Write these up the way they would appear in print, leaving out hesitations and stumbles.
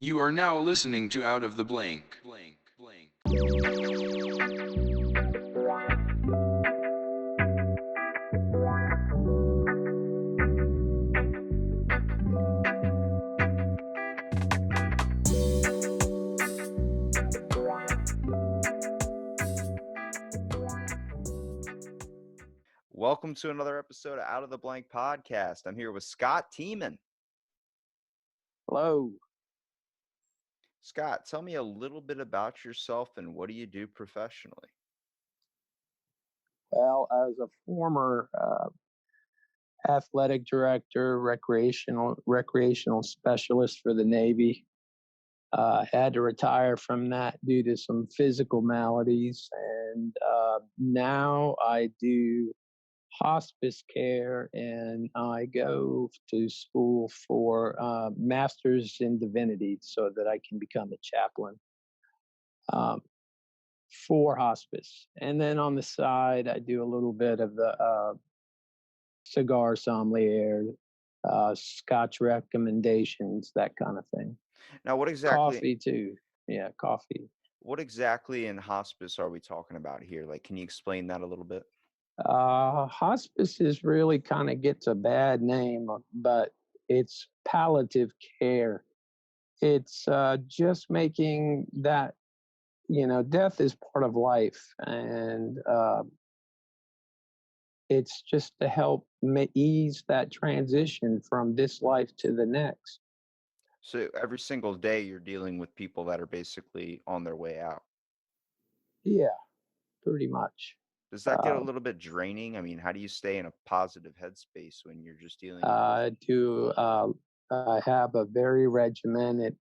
You are now listening to Out of the Blank. Welcome to another episode of Out of the Blank podcast. I'm here with Scott Thieman. Hello. Scott, tell me a little bit about yourself and what do you do professionally? Well, as a former athletic director, recreational specialist for the Navy, had to retire from that due to some physical maladies, and now I do hospice care, and I go to school for masters in divinity so that I can become a chaplain. Um, for hospice. And then on the side, I do a little bit of the cigar sommelier, scotch recommendations, that kind of thing. Now, what exactly Coffee too. Yeah, coffee. what exactly in hospice are we talking about here? Like, can you explain that a little bit? Hospice is really kind of gets a bad name, but it's palliative care. It's just making that, death is part of life. And it's just to help ease that transition from this life to the next. So every single day you're dealing with people that are basically on their way out. Yeah, pretty much. Does that get a Uh, little bit draining? I mean, how do you stay in a positive headspace when you're just dealing with I do. I have a very regimented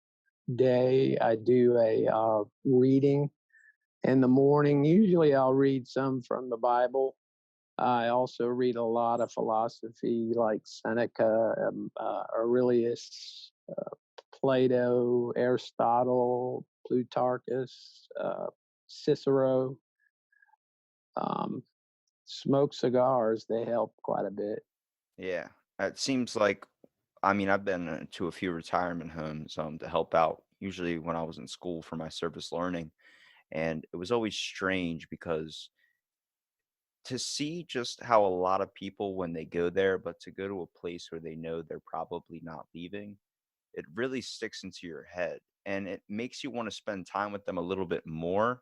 day. I do a reading in the morning. Usually, I'll read some from the Bible. I also read a lot of philosophy, like Seneca, Aurelius, Plato, Aristotle, Plutarchus, Cicero. Um, Smoke cigars, they help quite a bit. Yeah. It seems like, I mean, I've been to a few retirement homes to help out, usually when I was in school for my service learning. And it was always strange because to see just how a lot of people, when they go there, but to go to a place where they know they're probably not leaving, it really sticks into your head and it makes you want to spend time with them a little bit more.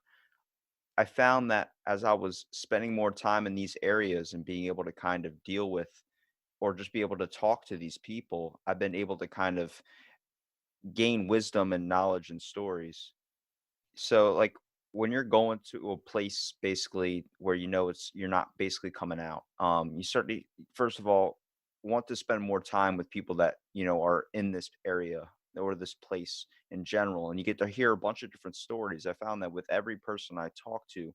I found that as I was spending more time in these areas and being able to kind of deal with or just be able to talk to these people, I've been able to kind of gain wisdom and knowledge and stories. So, like, when you're going to a place basically where you know it's you're not basically coming out, you certainly first of all want to spend more time with people that you know are in this area or this place in general, and you get to hear a bunch of different stories. I found that with every person I talked to,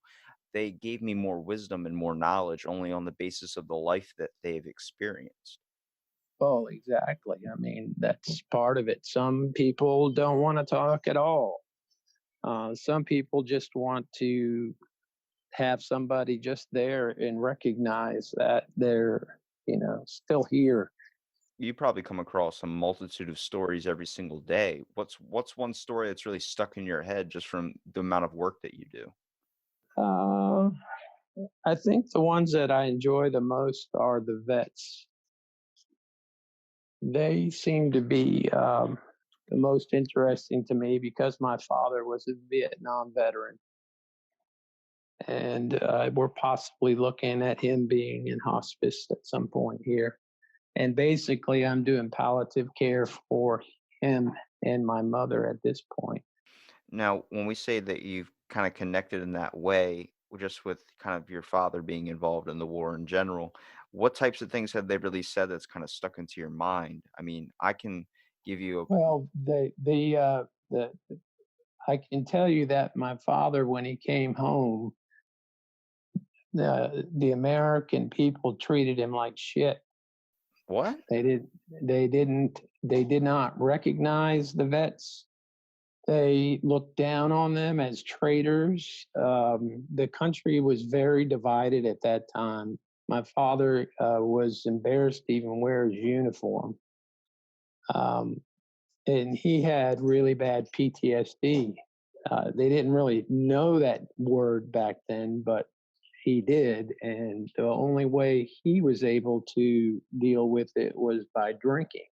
they gave me more wisdom and more knowledge only on the basis of the life that they've experienced. Well, exactly. I mean, that's part of it. Some people don't want to talk at all. Some people just want to have somebody just there and recognize that they're, still here. You probably come across a multitude of stories every single day. What's one story that's really stuck in your head just from the amount of work that you do? Uh, I think the ones that I enjoy the most are the vets. They seem to be the most interesting to me because my father was a Vietnam veteran, and we're possibly looking at him being in hospice at some point here. And basically, I'm doing palliative care for him and my mother at this point. Now, when we say that you've kind of connected in that way, just with kind of your father being involved in the war in general, what types of things have they really said that's kind of stuck into your mind? I mean, I can give you a Well, the I can tell you that my father, when he came home, the American people treated him like shit. what? They did. They didn't. They did not recognize the vets. They looked down on them as traitors. The country was very divided at that time. My father was embarrassed to even wear his uniform. Um, and he had really bad PTSD. They didn't really know that word back then, but he did. And the only way he was able to deal with it was by drinking.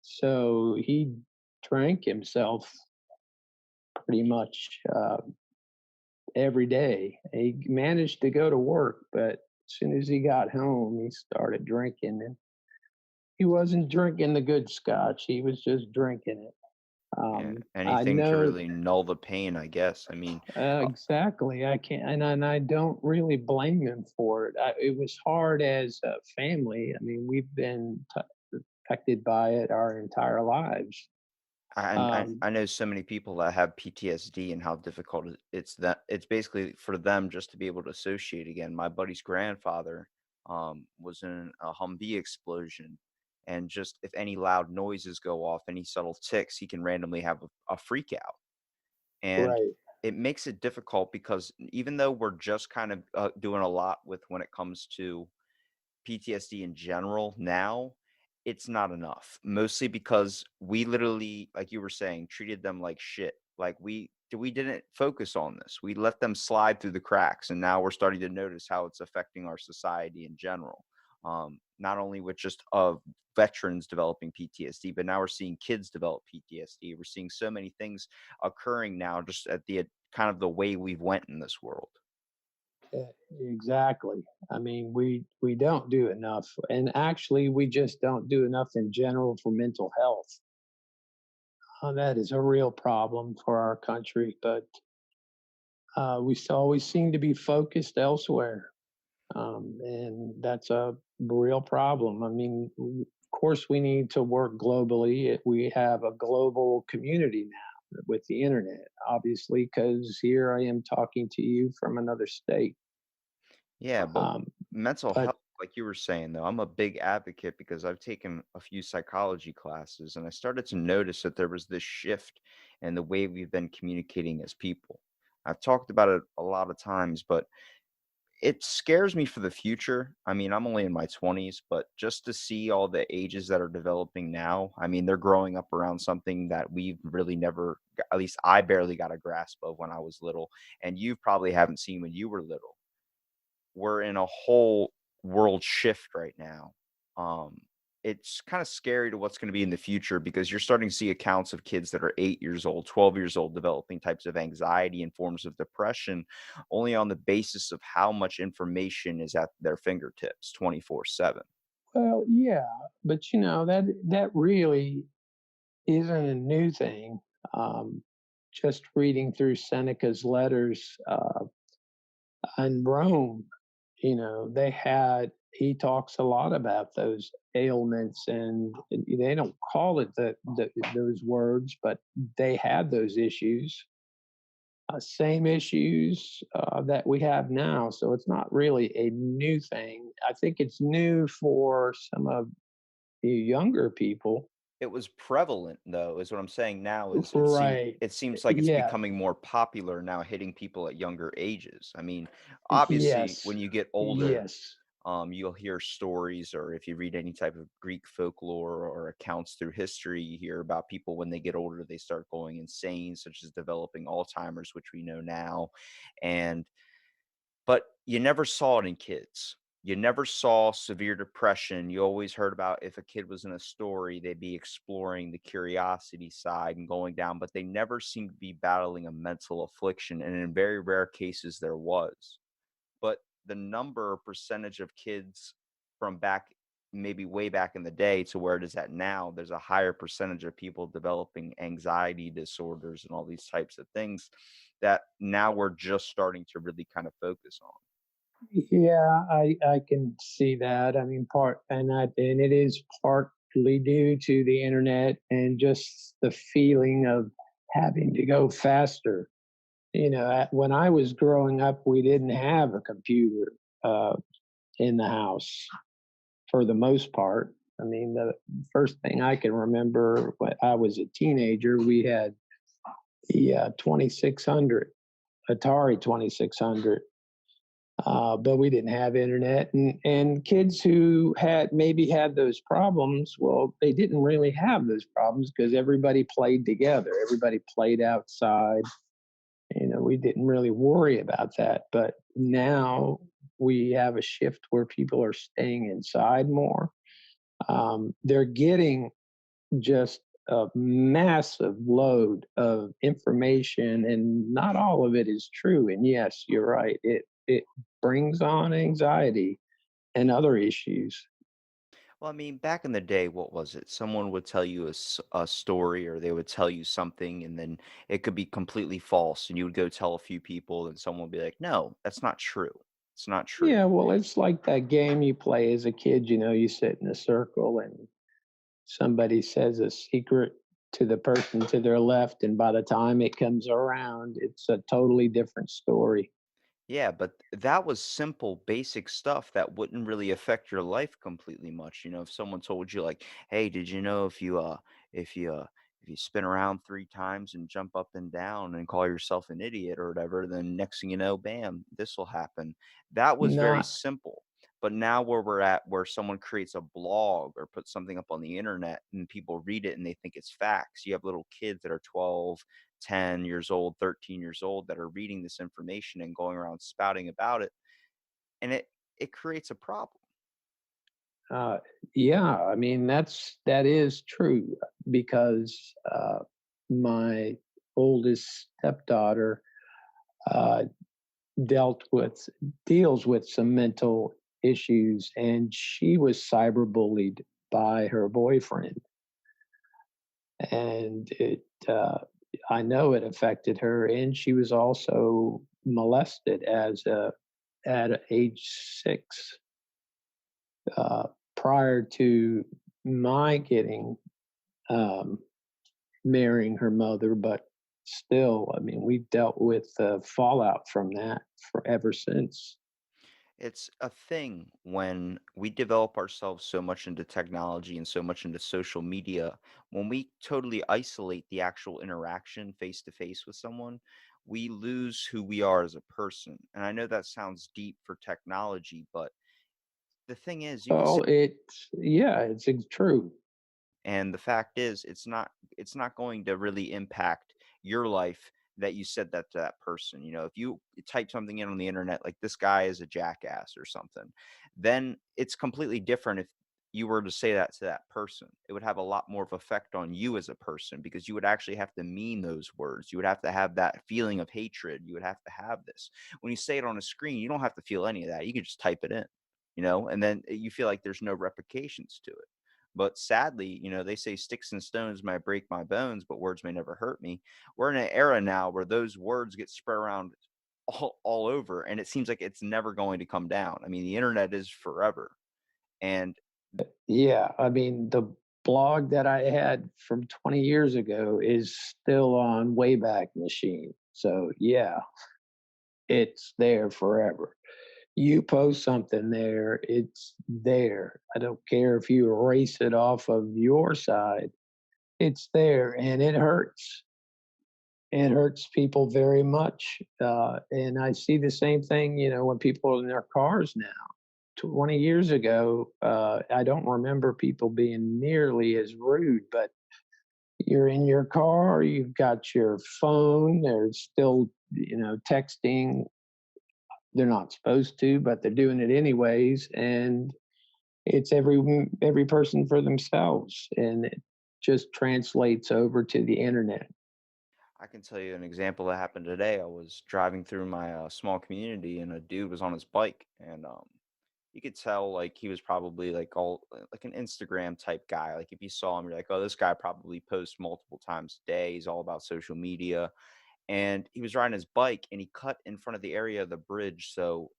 So he drank himself pretty much every day. He managed to go to work, but as soon as he got home, he started drinking. And he wasn't drinking the good scotch, he was just drinking it. Yeah, I anything to know really null the pain, I guess. I mean, uh, exactly. I can't, and I don't really blame him for it. It was hard as a family. I mean, we've been affected by it our entire lives. Um, I know so many people that have PTSD and how difficult it's that it's basically for them just to be able to associate again. My buddy's grandfather was in a Humvee explosion, and just if any loud noises go off, any subtle ticks, he can randomly have a freak out. And right. it makes it difficult because even though we're just kind of doing a lot with when it comes to PTSD in general now, it's not enough. Mostly because we literally, like you were saying, treated them like shit. Like we didn't focus on this. We let them slide through the cracks, and now we're starting to notice how it's affecting our society in general. Not only with just veterans developing PTSD, but now we're seeing kids develop PTSD. We're seeing so many things occurring now, just at the kind of the way we've went in this world. Exactly. I mean, we don't do enough, and actually, we just don't do enough in general for mental health. That is a real problem for our country, but always seem to be focused elsewhere, and that's a real problem. I mean, of course, we need to work globally. We have a global community now with the internet, obviously, because here I am talking to you from another state. Yeah, but Um, mental but health, like you were saying, though, I'm a big advocate because I've taken a few psychology classes and I started to notice that there was this shift in the way we've been communicating as people. I've talked about it a lot of times, but it scares me for the future. I mean, I'm only in my 20s, but just to see all the ages that are developing now, I mean, they're growing up around something that we've really never, at least I barely got a grasp of when I was little, and you probably haven't seen when you were little. We're in a whole world shift right now. Um, it's kind of scary to what's going to be in the future because you're starting to see accounts of kids that are 8 years old, 12 years old, developing types of anxiety and forms of depression only on the basis of how much information is at their fingertips 24/7. well, yeah, but that really isn't a new thing. Um, just reading through Seneca's letters in Rome, they had he talks a lot about those ailments, and they don't call it those words, but they had those issues, same issues that we have now. So it's not really a new thing. I think it's new for some of the younger people. It was prevalent though, is what I'm saying now is Right. it seems like it's Yeah. becoming more popular now hitting people at younger ages. I mean, obviously Yes. when you get older, Yes. you'll hear stories, or if you read any type of Greek folklore or accounts through history, you hear about people when they get older, they start going insane, such as developing Alzheimer's, which we know now. And but you never saw it in kids. You never saw severe depression. You always heard about if a kid was in a story, they'd be exploring the curiosity side and going down, but they never seemed to be battling a mental affliction. And in very rare cases, there was. But the number or percentage of kids from back, maybe way back in the day, to where it is at now, there's a higher percentage of people developing anxiety disorders and all these types of things that now we're just starting to really kind of focus on. Yeah, I can see that. I mean, and it is partly due to the internet and just the feeling of having to go faster. When I was growing up, we didn't have a computer uh, in the house for the most part. I mean, the first thing I can remember when I was a teenager, we had the 2600, Atari 2600. but we didn't have internet, and kids who had maybe had those problems, well, they didn't really have those problems because everybody played together, everybody played outside. We didn't really worry about that. But now we have a shift where people are staying inside more. They're getting just a massive load of information, and not all of it is true. And yes, you're right. It brings on anxiety and other issues. Well, I mean, back in the day, what was it? Someone would tell you a story, or they would tell you something, and then it could be completely false. And you would go tell a few people, and someone would be like, no, that's not true. It's not true. Yeah, well, it's like that game you play as a kid. You sit in a circle and somebody says a secret to the person to their left, and by the time it comes around, it's a totally different story. Yeah, but that was simple, basic stuff that wouldn't really affect your life completely much. If someone told you like, "Hey, did you know if you if you spin around 3 times and jump up and down and call yourself an idiot or whatever, then next thing you know, bam, this will happen." That was very Not simple. But now where we're at, where someone creates a blog or puts something up on the internet and people read it and they think it's facts. You have little kids that are 12, 10 years old, 13 years old that are reading this information and going around spouting about it, and it creates a problem. uh, yeah, I mean that is true because my oldest stepdaughter uh, dealt with deals with some mental issues, and she was cyberbullied by her boyfriend, and I know it affected her, and she was also molested at age 6, uh, prior to my getting um, marrying her mother. But still, I mean, we've dealt with fallout from that for ever since. It's a thing when we develop ourselves so much into technology and so much into social media, when we totally isolate the actual interaction face to face with someone, we lose who we are as a person. And I know that sounds deep for technology, but the thing is, you could say. Well, yeah, it's true. And the fact is, it's not going to really impact your life that you said that to that person. If you type something in on the internet like this guy is a jackass or something, then it's completely different if you were to say that to that person. It would have a lot more of effect on you as a person because you would actually have to mean those words. You would have to have that feeling of hatred. You would have to have this. When you say it on a screen, you don't have to feel any of that. You can just type it in, and then you feel like there's no replications to it. But sadly, they say sticks and stones might break my bones, but words may never hurt me. We're in an era now where those words get spread around all over, and it seems like it's never going to come down. I mean, the internet is forever. And Yeah, I mean, the blog that I had from 20 years ago is still on Wayback Machine. So, yeah, it's there forever. You post something there, it's there. I don't care if you erase it off of your side, it's there, and it hurts. It hurts people very much. And I see the same thing, when people are in their cars now. 20 years ago, I don't remember people being nearly as rude, but you're in your car, you've got your phone, they're still, texting. They're not supposed to, but they're doing it anyways. And it's every person for themselves. And it just translates over to the internet. I can tell you an example that happened today. I was driving through my small community, and a dude was on his bike, and you could tell like he was probably like all like an Instagram type guy. Like if you saw him, you're like, oh, this guy probably posts multiple times a day. He's all about social media, and he was riding his bike and he cut in front of the area of the bridge. So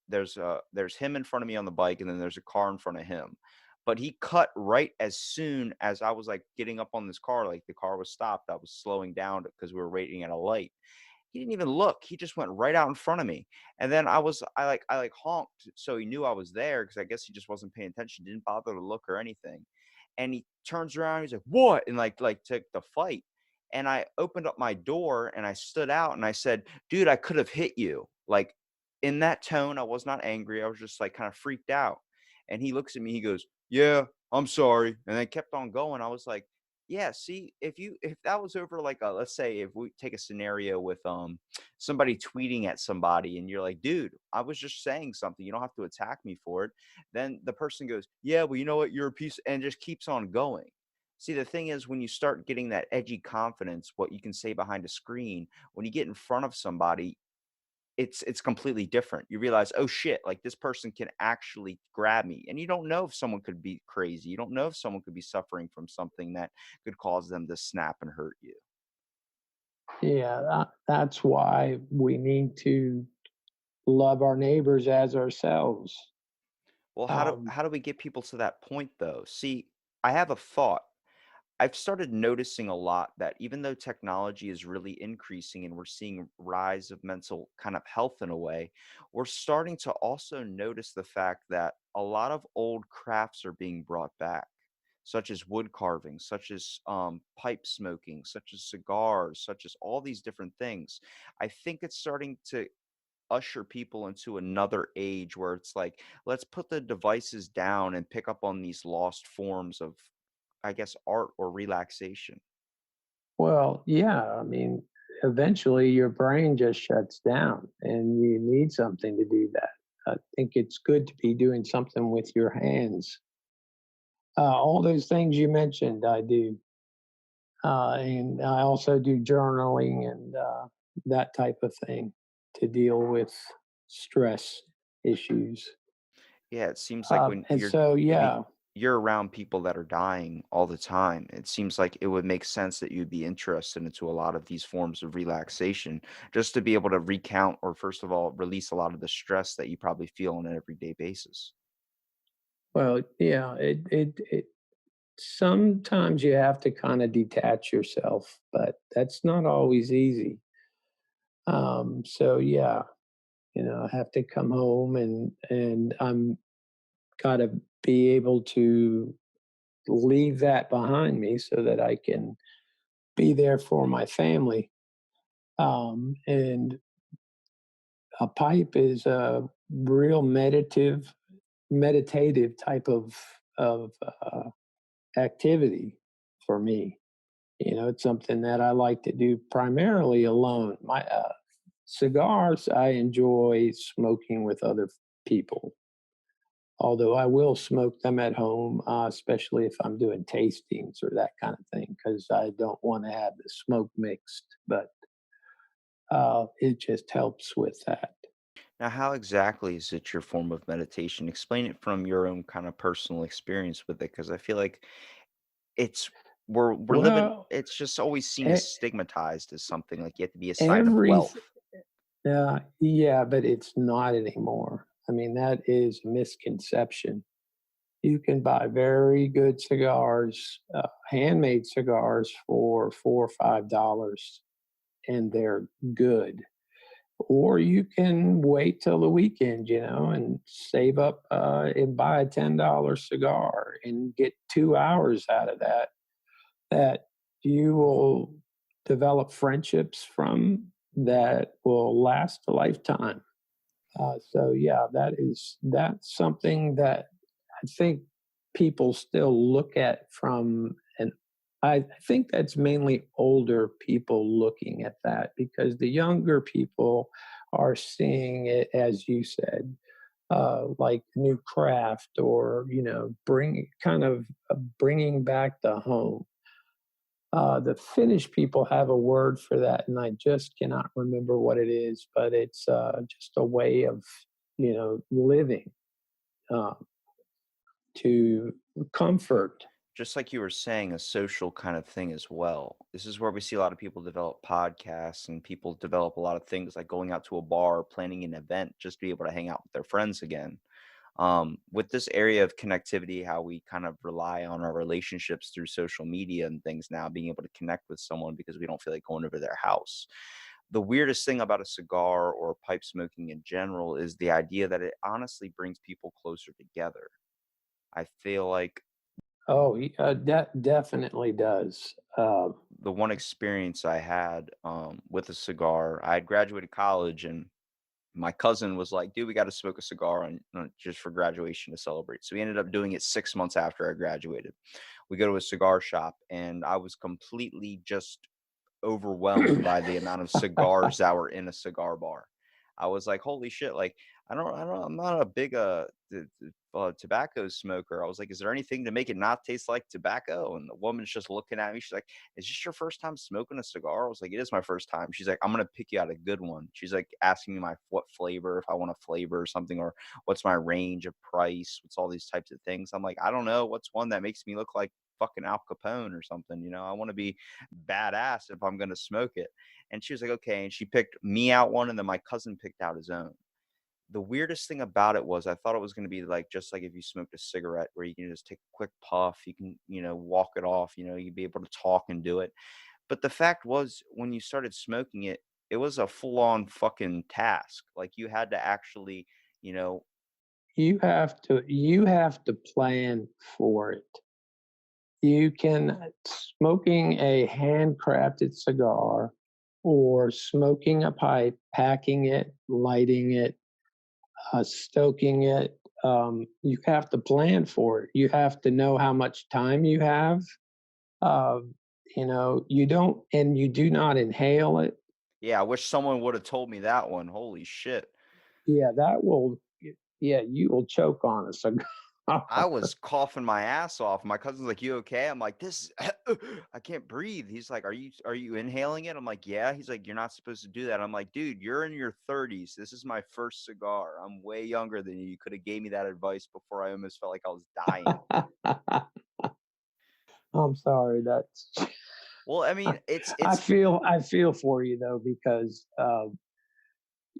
there's him in front of me on the bike, and then there's a car in front of him. But he cut right as soon as I was like getting up on this car, like the car was stopped. I was slowing down because we were waiting at a light. He didn't even look. He just went right out in front of me. And then I like honked so he knew I was there because I guess he just wasn't paying attention, didn't bother to look or anything. And he turns around, he's like, "What?" And like took the fight. And I opened up my door and I stood out and I said, "Dude, I could have hit you." Like in that tone, I was not angry. I was just like kind of freaked out. And he looks at me, he goes, "Yeah, I'm sorry." And then kept on going. I was like, yeah, see, if that was over like a, let's say if we take a scenario with somebody tweeting at somebody and you're like, "Dude, I was just saying something. You don't have to attack me for it." Then the person goes, "Yeah, well, you know what? You're a piece," and just keeps on going. See, the thing is, when you start getting that edgy confidence, what you can say behind a screen, when you get in front of somebody, it's completely different. You realize, "Oh shit, like this person can actually grab me." And you don't know if someone could be crazy. You don't know if someone could be suffering from something that could cause them to snap and hurt you. Yeah, that's why we need to love our neighbors as ourselves. Well, Um, how do we get people to that point though? See, I have a thought. I've started noticing a lot that even though technology is really increasing and we're seeing rise of mental kind of health in a way, we're starting to also notice the fact that a lot of old crafts are being brought back, such as wood carving, such as pipe smoking, such as cigars, such as all these different things. I think it's starting to usher people into another age where it's like, let's put the devices down and pick up on these lost forms of, I guess, art or relaxation. well, yeah, I mean, eventually your brain just shuts down and you need something to do that. I think it's good to be doing something with your hands. All those things you mentioned, I do. And I also do journaling and that type of thing to deal with stress issues. Yeah, it seems like when And so, I mean, yeah, you're around people that are dying all the time. It seems like it would make sense that you'd be interested into a lot of these forms of relaxation just to be able to recount or first of all release a lot of the stress that you probably feel on an everyday basis. well, yeah, it sometimes you have to kind of detach yourself, but that's not always easy. So yeah, I have to come home and I'm gotta be able to leave that behind me so that I can be there for my family. And a pipe is a real meditative type of activity for me. It's something that I like to do primarily alone. My cigars, I enjoy smoking with other people. Although I will smoke them at home, especially if I'm doing tastings or that kind of thing, because I don't want to have the smoke mixed. But it just helps with that. Now, how exactly is it your form of meditation? Explain it from your own kind of personal experience with it, because I feel like it's we're living. Well, It's just always seen as e- stigmatized as something like you have to be a sign of every wealth. yeah, but it's not anymore. I mean, that is a misconception. You can buy very good cigars, handmade cigars for $4 or $5, and they're good. Or you can wait till the weekend, and save up and buy a $10 cigar and get 2 hours out of that. That you will develop friendships from that will last a lifetime. So yeah, that's something that I think people still look at from an I think that's mainly older people looking at that because the younger people are seeing it, as you said, like new craft or bringing back the home. The Finnish people have a word for that, and I just cannot remember what it is, but it's just a way of living uh, to comfort. Just like you were saying, a social kind of thing as well. This is where we see a lot of people develop podcasts and people develop a lot of things like going out to a bar, planning an event, just to be able to hang out with their friends again. With this area of connectivity, how we kind of rely on our relationships through social media and things now, being able to connect with someone because we don't feel like going over their house. The weirdest thing about a cigar or pipe smoking in general is the idea that it honestly brings people closer together. I feel like Oh, that definitely does. the one experience I had with a cigar, I had graduated college and my cousin was like, dude, we got to smoke a cigar just for graduation to celebrate. So we ended up doing it 6 months after I graduated. We go to a cigar shop, and I was completely just overwhelmed by the amount of cigars that were in a cigar bar. I was like, holy shit! Like, I'm not a big tobacco smoker. I was like, is there anything to make it not taste like tobacco? And the woman's just looking at me. She's like, is this your first time smoking a cigar? I was like, it is my first time. She's like, I'm gonna pick you out a good one. She's like asking me what flavor, if I want a flavor or something, or what's my range of price, what's all these types of things. I'm like, I don't know. What's one that makes me look like fucking Al Capone or something? I want to be badass if I'm gonna smoke it. And she was like, okay. And she picked me out one, and then my cousin picked out his own. The weirdest thing about it was I thought it was going to be like just like if you smoked a cigarette where you can just take a quick puff, you can, walk it off, you'd be able to talk and do it. But the fact was, when you started smoking it, it was a full on fucking task. Like, you had to actually, you know, You have to plan for it. Smoking a handcrafted cigar or smoking a pipe, packing it, lighting it, stoking it. You have to plan for it. You have to know how much time you have. Uh, you do not inhale it. yeah, I wish someone would have told me that one. Holy shit. Yeah, yeah, you will choke on a cigar. I was coughing my ass off. My cousin's like, "You okay?" I'm like, "This, I can't breathe." He's like, "Are you inhaling it?" I'm like, "Yeah." He's like, "You're not supposed to do that." I'm like, "Dude, you're in your 30s. This is my first cigar. I'm way younger than you. You could have gave me that advice before I almost felt like I was dying." I'm sorry. That's Well, I mean, I feel for you though, because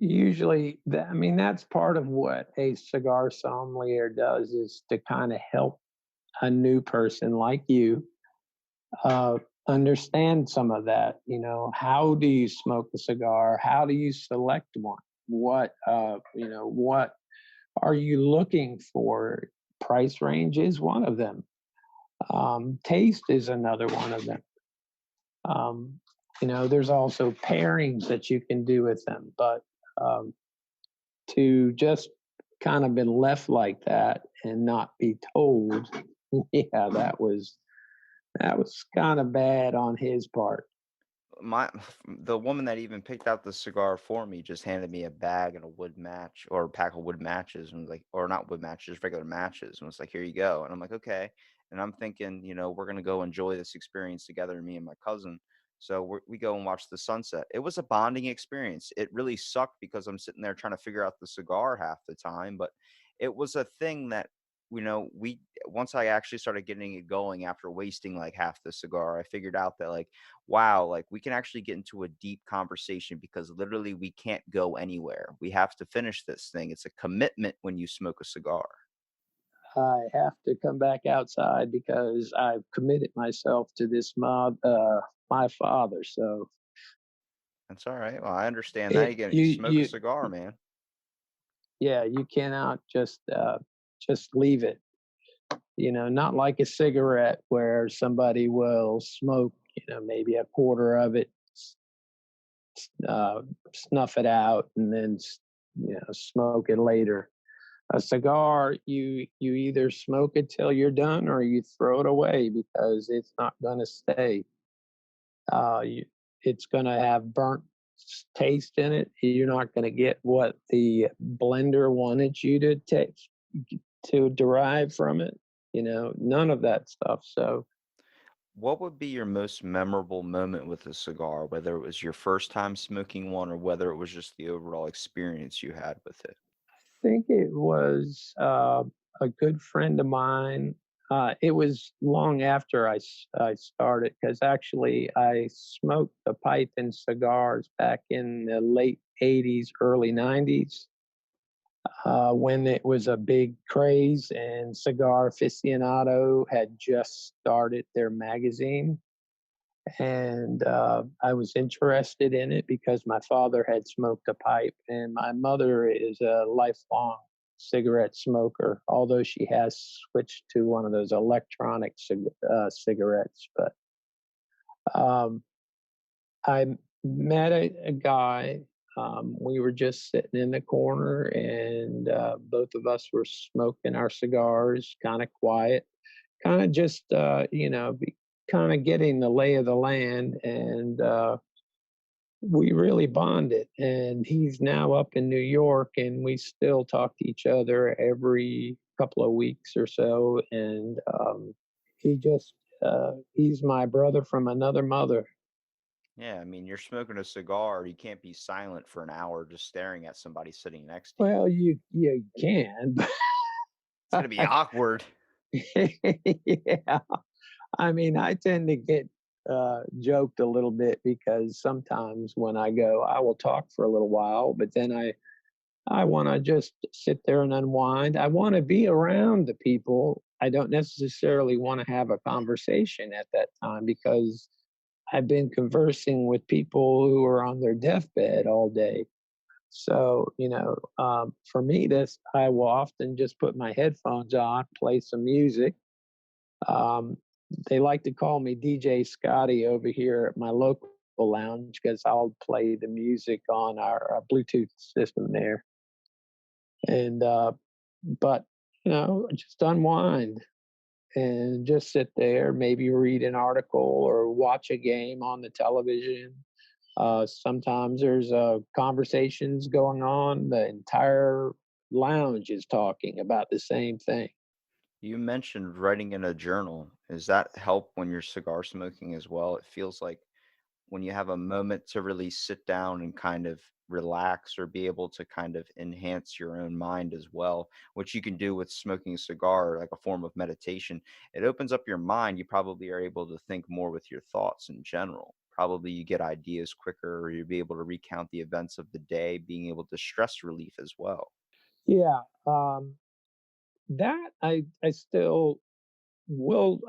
usually that's part of what a cigar sommelier does, is to kind of help a new person like you uh, understand some of that. How do you smoke a cigar? How do you select one? What are you looking for? Price range is one of them. Taste is another one of them. Um, there's also pairings that you can do with them, but um, to just kind of been left like that and not be told, yeah, that was kind of bad on his part. my the woman that even picked out the cigar for me just handed me a bag and a wood match, or a pack of wood matches, and was like, or not wood matches, regular matches, and was like, here you go. And I'm like, okay. And I'm thinking, we're gonna go enjoy this experience together, me and my cousin. So we go and watch the sunset. It was a bonding experience. It really sucked because I'm sitting there trying to figure out the cigar half the time, but it was a thing that, we once I actually started getting it going after wasting like half the cigar, I figured out that, like, wow, like, we can actually get into a deep conversation because literally we can't go anywhere. We have to finish this thing. It's a commitment when you smoke a cigar. I have to come back outside because I've committed myself to my father. So That's all right. Well, I understand that. it You can you smoke a you cigar, man. yeah, you cannot just leave it. Not like a cigarette where somebody will smoke, maybe a quarter of it, uh, snuff it out, and then smoke it later. A cigar, you either smoke it till you're done or you throw it away because it's not going to stay. It's going to have burnt taste in it. You're not going to get what the blender wanted you to take to derive from it. None of that stuff. So What would be your most memorable moment with a cigar, whether it was your first time smoking one or whether it was just the overall experience you had with it? I think it was a good friend of mine. It was long after I started, because actually I smoked a pipe and cigars back in the late 80s, early 90s, when it was a big craze, and Cigar Aficionado had just started their magazine. And I was interested in it because my father had smoked a pipe, and my mother is a lifelong cigarette smoker, although she has switched to one of those electronic cigarettes. But um, I met a guy We were just sitting in the corner, and both of us were smoking our cigars, kind of quiet, kind of just, kind of getting the lay of the land. And we really bonded. And he's now up in New York, and we still talk to each other every couple of weeks or so. And he just, he's my brother from another mother. Yeah, I mean, you're smoking a cigar. You can't be silent for an hour just staring at somebody sitting next to you. Well, you can, It's gonna be awkward. yeah. I mean, I tend to get joked a little bit because sometimes when I go, I will talk for a little while, but then I want to just sit there and unwind. I want to be around the people. I don't necessarily want to have a conversation at that time because I've been conversing with people who are on their deathbed all day. So, for me, this I will often just put my headphones on, play some music. um, they like to call me DJ Scotty over here at my local lounge because I'll play the music on our Bluetooth system there. And but just unwind and just sit there, maybe read an article or watch a game on the television. Sometimes there's conversations going on. The entire lounge is talking about the same thing. You mentioned writing in a journal. Does that help when you're cigar smoking as well? It feels like when you have a moment to really sit down and kind of relax or be able to kind of enhance your own mind as well, which you can do with smoking a cigar, like a form of meditation. It opens up your mind. You probably are able to think more with your thoughts in general. Probably you get ideas quicker, or you'll be able to recount the events of the day, being able to stress relief as well. Yeah, that I still will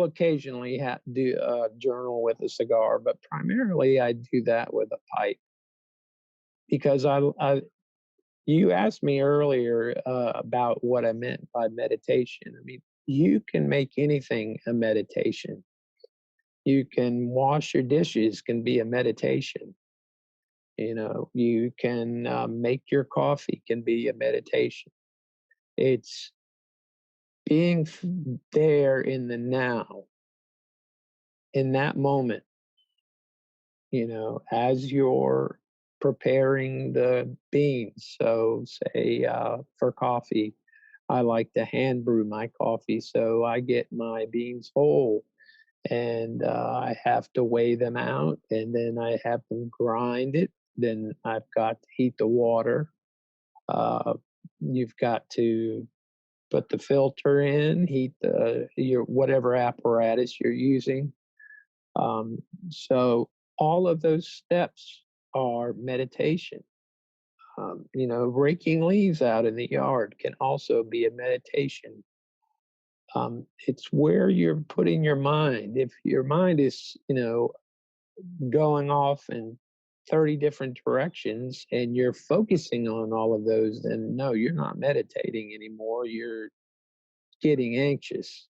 occasionally do a journal with a cigar, but primarily I do that with a pipe because I you asked me earlier about what I meant by meditation. I mean, you can make anything a meditation. You can wash your dishes can be a meditation. You can make your coffee can be a meditation. It's being there in the now, in that moment, as you're preparing the beans. So, say for coffee, I like to hand brew my coffee. So I get my beans whole and I have to weigh them out and then I have them grind it. Then I've got to heat the water. Uh, you've got to put the filter in, heat your whatever apparatus you're using. Um, so all of those steps are meditation. Raking leaves out in the yard can also be a meditation. It's where you're putting your mind. If your mind is, going off in 30 different directions and you're focusing on all of those, then no, you're not meditating anymore. You're getting anxious.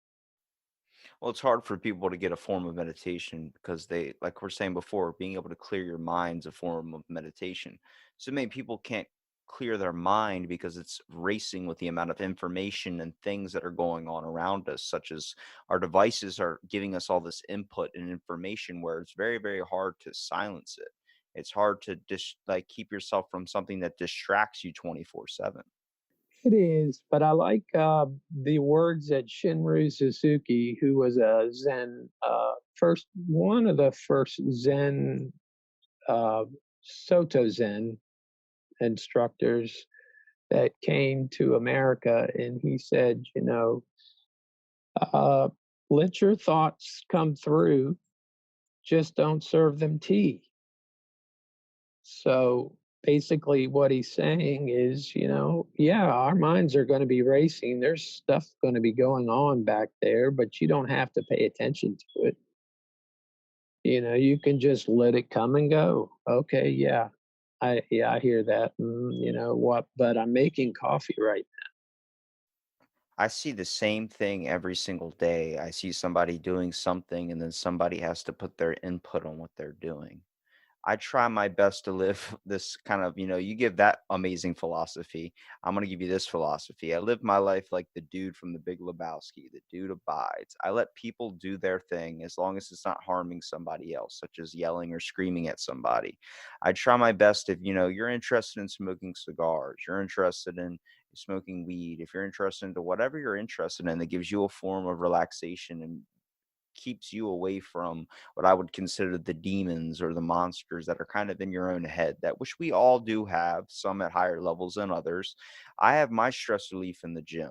Well, it's hard for people to get a form of meditation because they, like we're saying before, being able to clear your mind's a form of meditation. So many people can't clear their mind because it's racing with the amount of information and things that are going on around us, such as our devices are giving us all this input and information where it's very, very hard to silence it. It's hard to like keep yourself from something that distracts you 24/7. It is, but I like the words that Shinru Suzuki, who was a Zen, one of the first Zen, uh, Soto Zen instructors that came to America. And he said, uh, let your thoughts come through, just don't serve them tea. So basically, what he's saying is, yeah, our minds are going to be racing. There's stuff going to be going on back there, but you don't have to pay attention to it. You can just let it come and go. Okay, I hear that. You know what? But I'm making coffee right. I see the same thing every single day. I see somebody doing something and then somebody has to put their input on what they're doing. I try my best to live this kind of, you give that amazing philosophy. I'm going to give you this philosophy. I live my life like the dude from the Big Lebowski. The dude abides. I let people do their thing as long as it's not harming somebody else, such as yelling or screaming at somebody. I try my best if, you're interested in smoking cigars, you're interested in smoking weed, if you're interested into whatever you're interested in that gives you a form of relaxation and keeps you away from what I would consider the demons or the monsters that are kind of in your own head, that which we all do have, some at higher levels than others. I have my stress relief in the gym.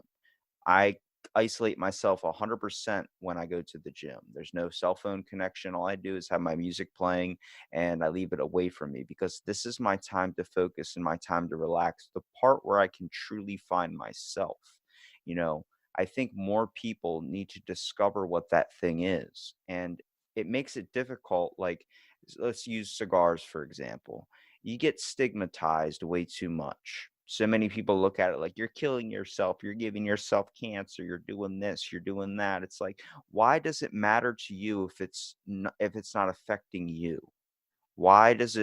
I isolate myself 100% when I go to the gym. There's no cell phone connection. All I do is have my music playing and I leave it away from me because this is my time to focus and my time to relax, the part where I can truly find myself. You know, I think more people need to discover what that thing is. And it makes it difficult. Like, let's use cigars, for example. You get stigmatized way too much. So many people look at it like you're killing yourself, you're giving yourself cancer, you're doing this, you're doing that. It's like, why does it matter to you if it's not affecting you? Why is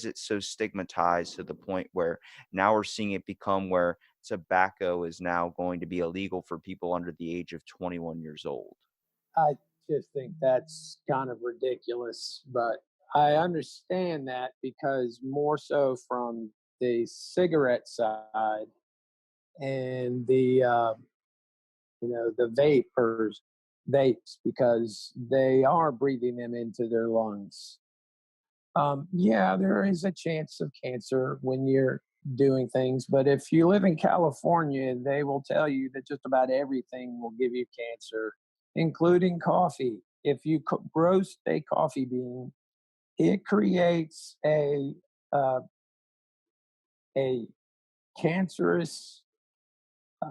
it so stigmatized to the point where now we're seeing it become where tobacco is now going to be illegal for people under the age of 21 years old? I just think that's kind of ridiculous, but I understand that because more so from the cigarette side and the vapes because they are breathing them into their lungs. Yeah, there is a chance of cancer when you're doing things, but if you live in California, they will tell you that just about everything will give you cancer, including coffee. If you roast a coffee bean, it creates uh, a cancerous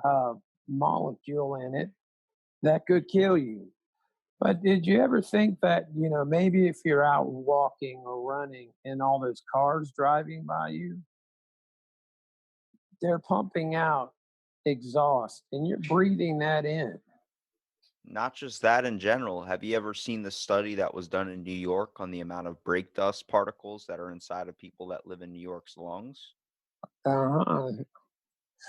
uh, molecule in it that could kill you. But did you ever think that, maybe if you're out walking or running and all those cars driving by you, they're pumping out exhaust and you're breathing that in? Not just that in general. Have you ever seen the study that was done in New York on the amount of brake dust particles that are inside of people that live in New York's lungs? Uh-huh.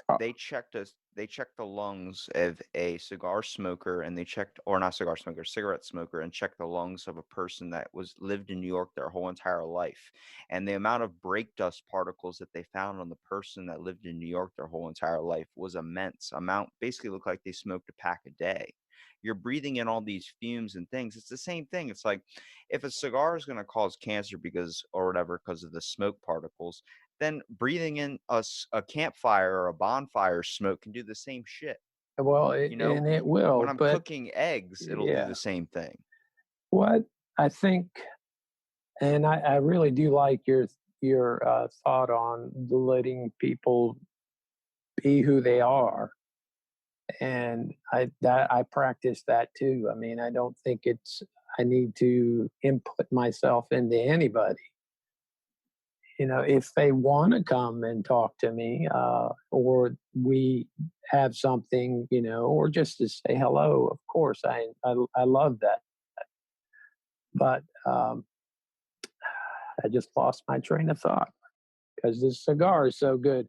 Uh, They checked the lungs of a cigar smoker and they checked, or not cigar smoker, cigarette smoker, and checked the lungs of a person that was lived in New York their whole entire life. And the amount of brake dust particles that they found on the person that lived in New York their whole entire life was immense. Amount basically looked like they smoked a pack a day. You're breathing in all these fumes and things. It's the same thing. It's like if a cigar is going to cause cancer because or whatever because of the smoke particles, then breathing in a campfire or a bonfire smoke can do the same shit. well, and it When will, I'm but cooking eggs, it'll do yeah, the same thing. what I think, and I really do like your thought on letting people be who they are, and I practice that too. I mean, I don't think it's I need to input myself into anybody. If they want to come and talk to me, or we have something, or just to say hello, of course, I love that. But I just lost my train of thought because this cigar is so good.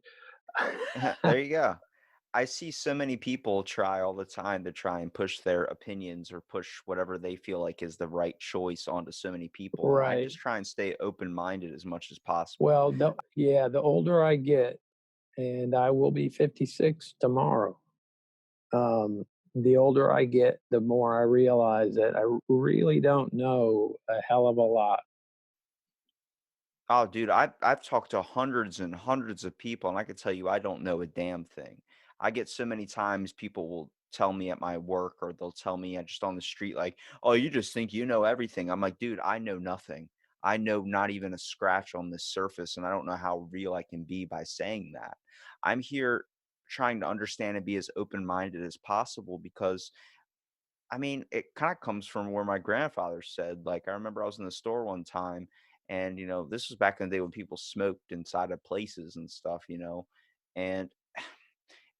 There you go. I see so many people try all the time to try and push their opinions or push whatever they feel like is the right choice onto so many people. And I Right. just try and stay open minded as much as possible. Well, yeah, the older I get, and I will be 56 tomorrow. Um, the older I get, the more I realize that I really don't know a hell of a lot. Oh, dude, I've talked to hundreds and hundreds of people, and I can tell you I don't know a damn thing. I get so many times people will tell me at my work or they'll tell me just on the street, like, "Oh, you just think you know everything." I'm like, dude, I know nothing. I know not even a scratch on the surface, and I don't know how real I can be by saying that. I'm here trying to understand and be as open-minded as possible because I mean, it kind of comes from where my grandfather said. Like, I remember I was in the store one time, and this was back in the day when people smoked inside of places and stuff, and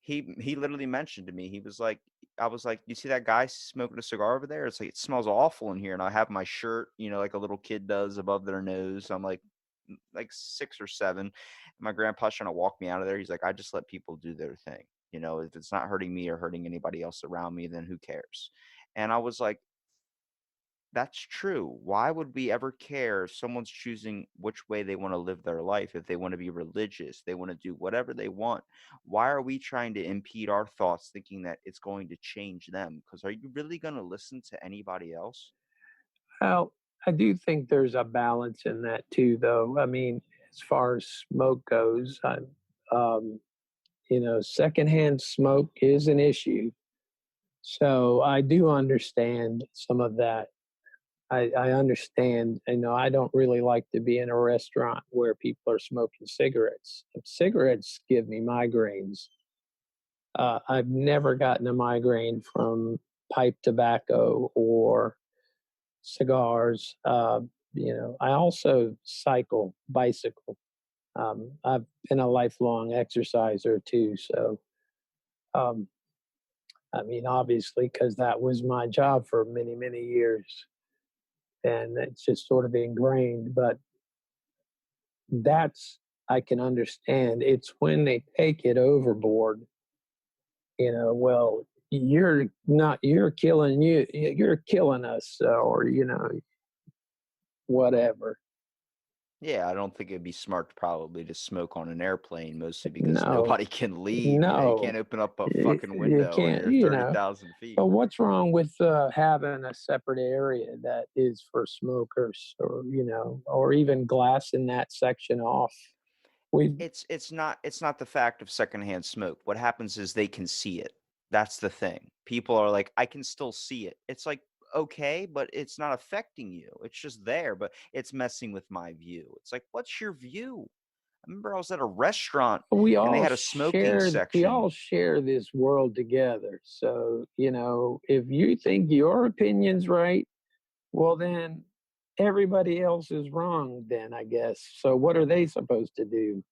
he literally mentioned to me, he was like, I was like, you see that guy smoking a cigar over there? It's like it smells awful in here, and I have my shirt, like a little kid does above their nose. I'm like, like 6 or 7. And my grandpa's trying to walk me out of there. He's like, I just let people do their thing. If it's not hurting me or hurting anybody else around me, then who cares? And I was like, that's true. Why would we ever care if someone's choosing which way they want to live their life? If they want to be religious, they want to do whatever they want. Why are we trying to impede our thoughts thinking that it's going to change them? Because are you really going to listen to anybody else? Well, I do think there's a balance in that too, though. I mean, as far as smoke goes, um, secondhand smoke is an issue. So I do understand some of that. I understand. I don't really like to be in a restaurant where people are smoking cigarettes. Cigarettes give me migraines. I've never gotten a migraine from pipe tobacco or cigars. I also bicycle. I've been a lifelong exerciser too. So, um, I mean, obviously, because that was my job for many, many years. And it's just sort of ingrained. But that's, I can understand. It's when they take it overboard, well, you're killing us, or, whatever. Yeah, I don't think it'd be smart probably to smoke on an airplane, mostly because No, nobody can leave. You can't no, open up a fucking you window when can't, you're 30,000 feet. but what's wrong with having a separate area that is for smokers, or, or even glassing that section off? We It's not the fact of secondhand smoke. What happens is they can see it. That's the thing. People are like, I can still see it. It's like, okay, but it's not affecting you. It's just there, but it's messing with my view. It's like, what's your view? I remember I was at a restaurant we and they all had a smoking share we section. all share this world together. So, if you think your opinion's right, well, then everybody else is wrong, then, I guess. So what are they supposed to do?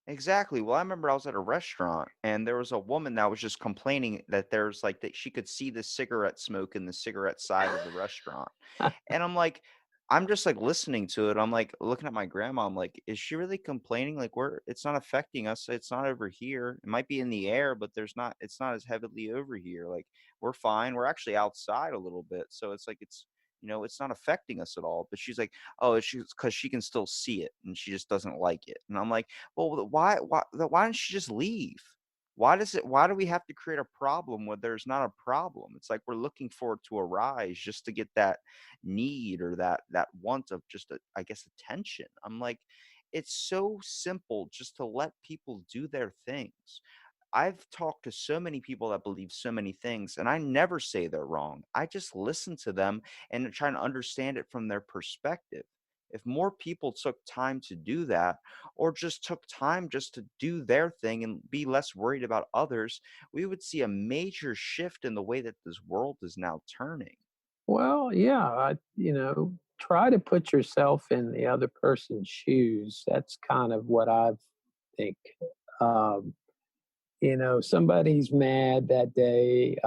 Exactly. Well, I remember I was at a restaurant and there was a woman that was just complaining that there's like that she could see the cigarette smoke in the cigarette side of the restaurant. And I'm like, I'm just like listening to it. I'm like looking at my grandma. I'm like, is she really complaining? Like, it's not affecting us. It's not over here. It might be in the air, but it's not as heavily over here. Like, we're fine. We're actually outside a little bit. So it's like, it's not affecting us at all. But she's like, oh, it's because she can still see it and she just doesn't like it. And I'm like, well, why don't you just leave? Why do we have to create a problem where there's not a problem? It's like we're looking for it to arise just to get that need or that want of just, I guess, attention. I'm like, it's so simple just to let people do their things. I've talked to so many people that believe so many things, and I never say they're wrong. I just listen to them and try to understand it from their perspective. If more people took time to do that, or just took time just to do their thing and be less worried about others, we would see a major shift in the way that this world is now turning. Well, yeah, try to put yourself in the other person's shoes. That's kind of what I think. Um, somebody's mad that day.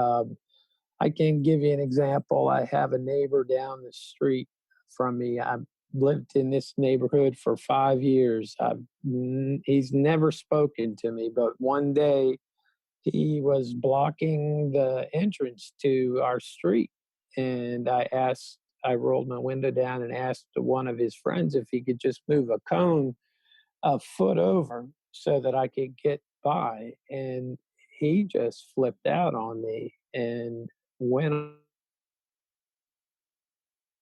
I can give you an example. I have a neighbor down the street from me. I've lived in this neighborhood for 5 years. He's never spoken to me, but one day he was blocking the entrance to our street. And I rolled my window down and asked one of his friends if he could just move a cone a foot over so that I could get by. And he just flipped out on me and went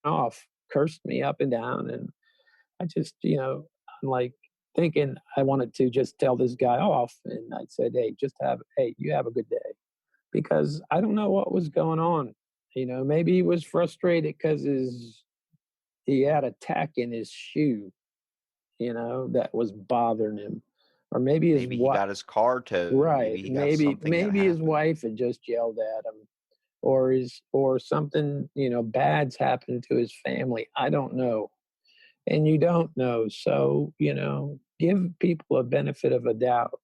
off, cursed me up and down. And I just, I'm like thinking I wanted to just tell this guy off. And I said, hey, you have a good day. Because I don't know what was going on. Maybe he was frustrated because he had a tack in his shoe, that was bothering him. Or maybe his Maybe he what got his car towed. right. Maybe he got Maybe something that maybe his happened. wife had just yelled at him, or something, bad's happened to his family. I don't know. And you don't know. So, give people a benefit of a doubt.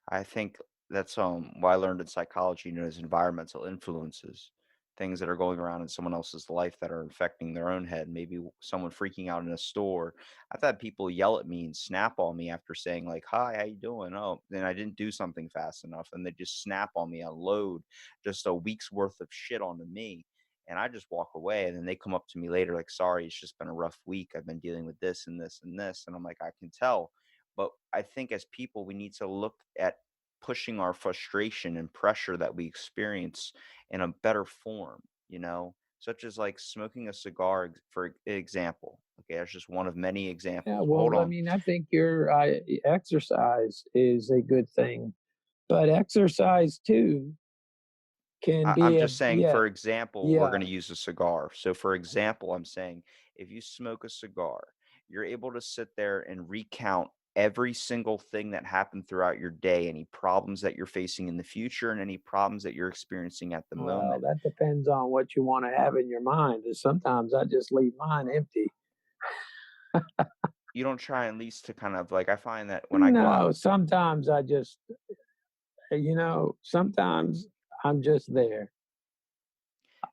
I think that's what I learned in psychology known as environmental influences. things that are going around in someone else's life that are affecting their own head. Maybe someone freaking out in a store. I've had people yell at me and snap on me after saying like, "Hi, how you doing?" Oh, then I didn't do something fast enough, and they just snap on me, unload just a week's worth of shit onto me. And I just walk away, and then they come up to me later like, "Sorry, it's just been a rough week. I've been dealing with this and this and this." And I'm like, "I can tell." But I think as people, we need to look at pushing our frustration and pressure that we experience in a better form, such as like smoking a cigar, for example. Okay, that's just one of many Yeah, examples. Hold well, I on. mean, I think exercise is a good thing, but exercise too can I'm be just saying, yeah, for example, we're going yeah. to use a cigar. So, for example, I'm saying if you smoke a cigar, you're able to sit there and recount every single thing that happened throughout your day, any problems that you're facing in the future, and any problems that you're experiencing at the Well, moment. that depends on what you want to have in your mind. And sometimes I just leave mine empty. You don't try at least to kind of like, I find that when I go out, No, sometimes I just, sometimes I'm just there.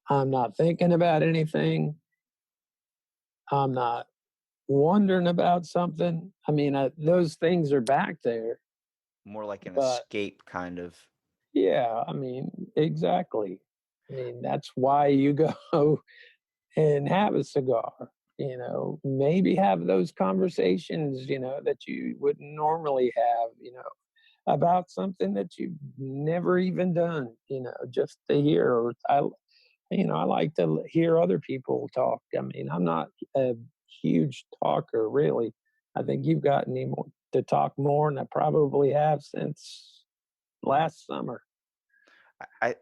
I'm not thinking about anything. I'm not wondering about something. I mean, those things are back there, more like an but escape kind of. yeah, I mean, exactly. I mean, that's why you go and have a cigar, maybe have those conversations, that you wouldn't normally have, about something that you've never even done, just to hear. I like to hear other people talk. I mean, I'm not a huge talker, really. I think you've gotten me more to talk more than I probably have since last summer. I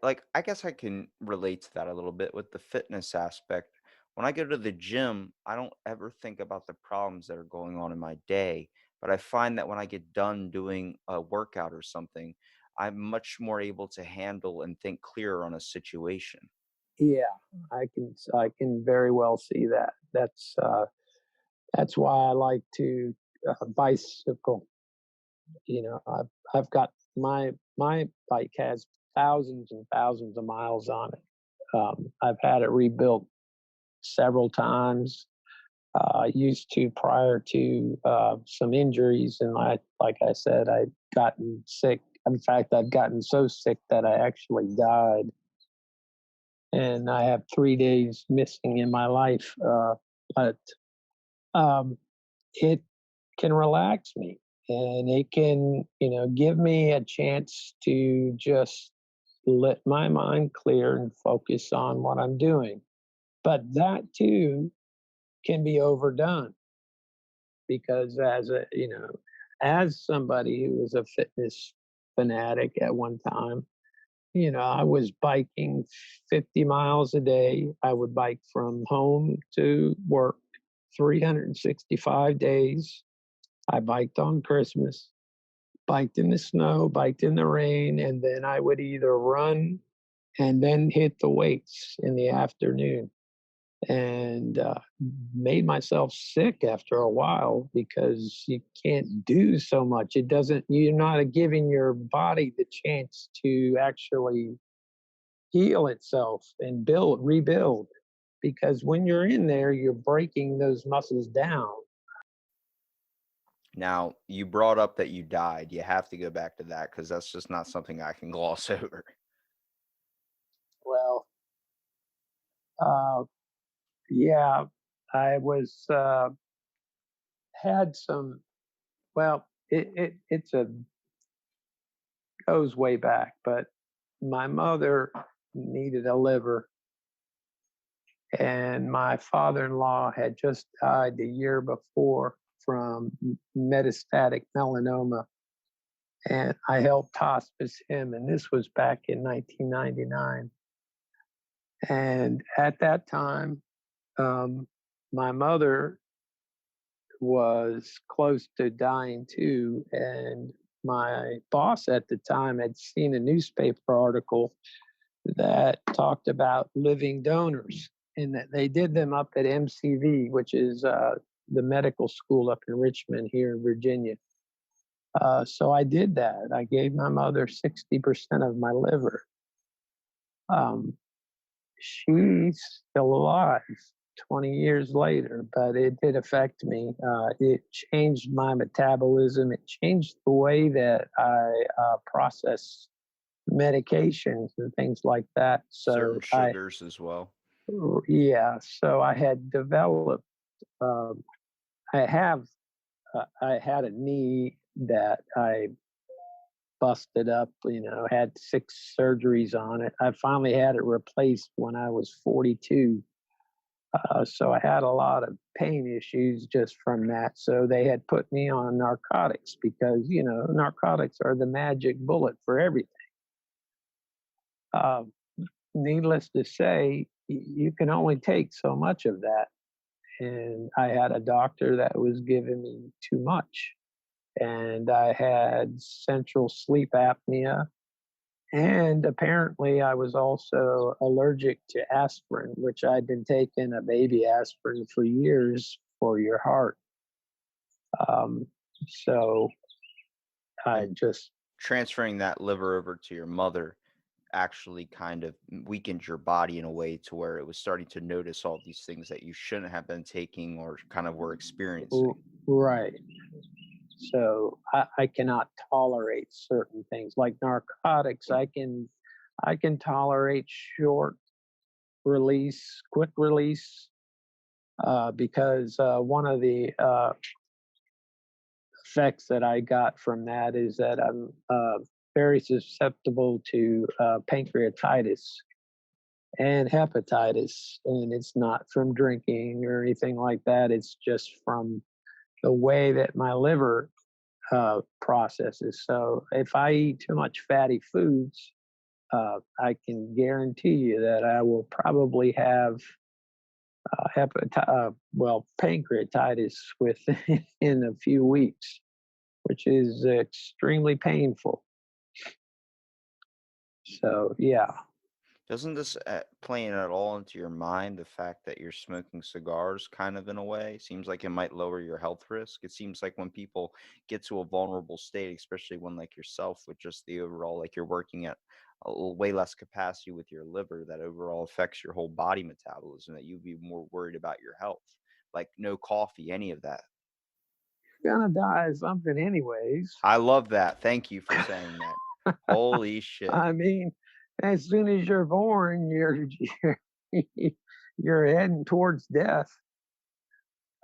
guess I can relate to that a little bit with the fitness aspect. When I go to the gym, I don't ever think about the problems that are going on in my day, but I find that when I get done doing a workout or something, I'm much more able to handle and think clearer on a situation. Yeah, I can very well see that. That's why I like to bicycle. I've got my bike has thousands and thousands of miles on it. I've had it rebuilt several times. I used to prior to some injuries, and like I said, I'd gotten sick. In fact, I'd gotten so sick that I actually died, and I have 3 days missing in my life. But um, it can relax me, and it can, give me a chance to just let my mind clear and focus on what I'm doing. But that too can be overdone because as somebody who was a fitness fanatic at one time, I was biking 50 miles a day. I would bike from home to work 365 days. I biked on Christmas, biked in the snow, biked in the rain, and then I would either run and then hit the weights in the afternoon. And made myself sick after a while because you can't do so much. You're not giving your body the chance to actually heal itself and rebuild. Because when you're in there, you're breaking those muscles down. Now, you brought up that you died. You have to go back to that because that's just not something I can gloss over. Well, uh, yeah, I had some, well, it's a goes way back, but my mother needed a liver, and my father-in-law had just died the year before from metastatic melanoma, and I helped hospice him, and this was back in 1999. And at that time, um, my mother was close to dying too, and my boss at the time had seen a newspaper article that talked about living donors and that they did them up at MCV, which is the medical school up in Richmond here in Virginia. So I did that. I gave my mother 60% of my liver. Um, she's still alive 20 years later, but it did affect me. It changed my metabolism. It changed the way that I process medications and things like that. Certain So sugars as well. yeah, so I had developed, um, I have, I had a knee that I busted up, had 6 surgeries on it. I finally had it replaced when I was 42. So I had a lot of pain issues just from that. So they had put me on narcotics because, narcotics are the magic bullet for everything. Uh, Needless to say, you can only take so much of that. And I had a doctor that was giving me too much. And I had central sleep apnea. And apparently, I was also allergic to aspirin, which I'd been taking a baby aspirin for years for your heart. Um, so I And just, transferring that liver over to your mother actually kind of weakened your body in a way to where it was starting to notice all these things that you shouldn't have been taking or kind of were experiencing. right. So I cannot tolerate certain things like narcotics. I can tolerate short release, quick release, because one of the effects that I got from that is that I'm very susceptible to pancreatitis and hepatitis, and it's not from drinking or anything like that. It's just from the way that my liver processes. So if I eat too much fatty foods, I can guarantee you that I will probably have pancreatitis within a few weeks, which is extremely painful. So yeah. Doesn't this playing at all into your mind the fact that you're smoking cigars kind of in a way? Seems like it might lower your health risk. It seems like when people get to a vulnerable state, especially one like yourself, with just the overall, like you're working at way less capacity with your liver, that overall affects your whole body metabolism, that you'd be more worried about your health. Like no coffee, any of that. Gonna die of something anyways. I love that. Thank you for saying that. Holy shit. I mean, as soon as you're born, you're you're heading towards death.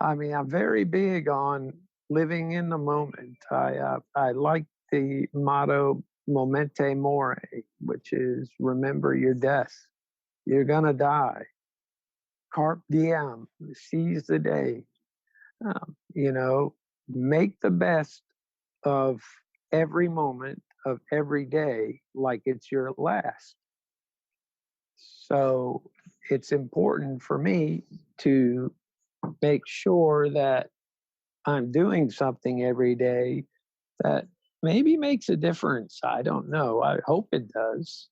I mean, I'm very big on living in the moment. I like the motto "Momente Mori," which is remember your death. You're gonna die. Carpe diem, seize the day. You know, make the best of every moment of every day like it's your last. So it's important for me to make sure that I'm doing something every day that maybe makes a difference. I don't know. I hope it does.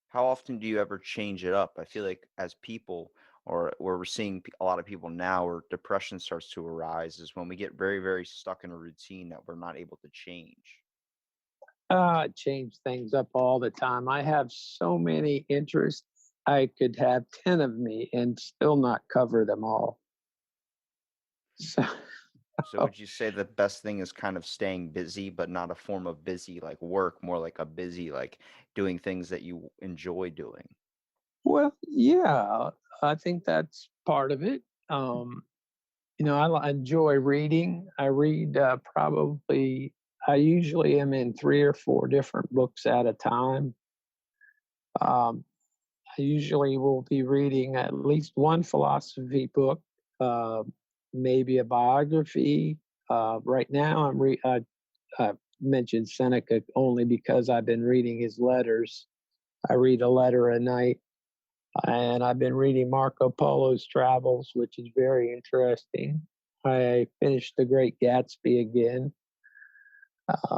How often do you ever change it up? I feel like as people, or where we're seeing a lot of people now, where depression starts to arise, is when we get very, very stuck in a routine that we're not able to change. Change things up all the time. I have so many interests. I could have 10 of me and still not cover them all. So, So would you say the best thing is kind of staying busy, but not a form of busy like work, more like a busy, like doing things that you enjoy doing? well, yeah, I think that's part of it. I enjoy reading. I read I usually am in 3 or 4 different books at a time. Um, I usually will be reading at least one philosophy book, uh, maybe a biography. Right now, I mentioned Seneca only because I've been reading his letters. I read a letter a night, and I've been reading Marco Polo's travels, which is very interesting. I finished The Great Gatsby again,